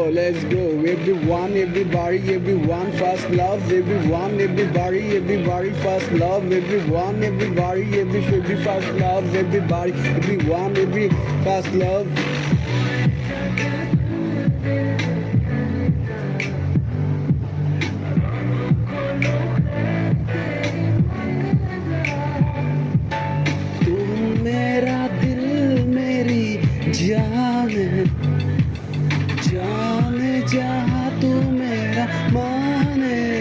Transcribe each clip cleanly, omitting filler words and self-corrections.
Let's go, everyone, everyone, first love, everyone, everybody, first love, everyone, everybody, every first love, everybody, everyone, every first love. तुम मेरा दिल मेरी जान है, जाने जहाँ तू मेरा मान है.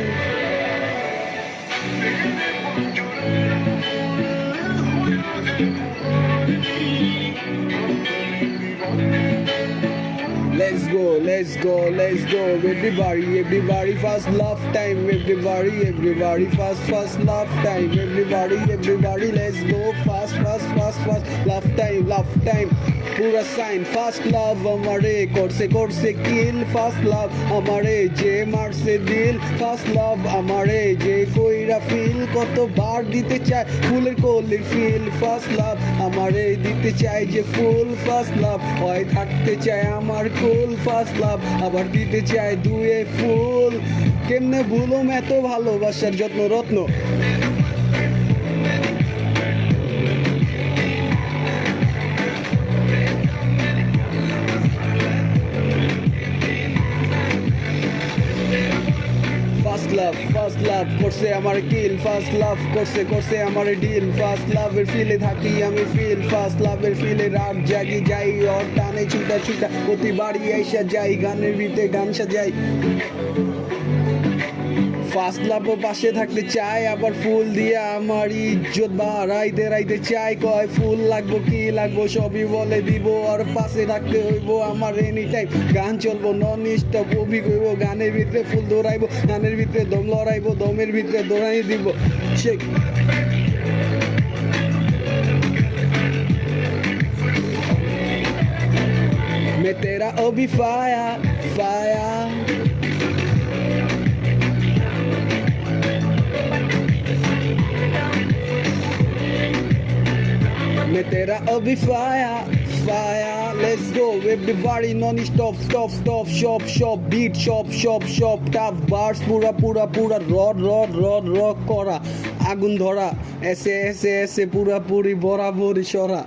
Let's go, everybody, first love time, everybody, first love time, everybody, let's go, fast, love time, पूरा साइन फास्ट लव हमारे कोर्से किल फास्ट लव हमारे जे मार से दिल फास्ट लव हमारे जे कोईरा फील কত বার দিতে চায় ফুলের কলির ফিল ফার্স্ট লাভ আমারে দিতে চায় যে ফুল ফার্স্ট লাভ হয় থাকতে চায় আমার কুল ফার্স্ট লাভ আবার দিতে চায় দুয়ে ফুল কেমনে ভুলুম এত ভালোবাসার যত্ন রত্ন ফার্স্ট লাভ করছে আমার কিল ফার্স্ট লাভ করছে আমার ডিল ফার্স্ট লাভের ফিলে থাকি আমি ফিল ফার্স্ট লাভের ফিলে রাত জাগি যাই ওর টানে ছুটা প্রতি বাড়ি আইসা যাই গানের ভিতরে গান সাজাই ফার্স্ট লাভও পাশে থাকতে চাই আবার ফুল দিয়ে আমার ইজ্জত বাড়াইতে চাই কয় ফুল লাগবো কি লাগবো সবই বলে দিব আর পাশে রাখতে হইব আমার এনি টাইম গান চলবো নন স্টপ অভি করব গানের ভিতরে ফুল দৌড়াইবো গানের ভিতরে দম লড়াইবো দমের ভিতরে দৌড়াই দিব শেখ मैं तेरा अभी फाया मैं तेरा अभी फाया let's go everybody non stop shop beat shop tough bars পুরা রড করা আগুন ধরা এসে পুরা পুরি বরাবরই সরা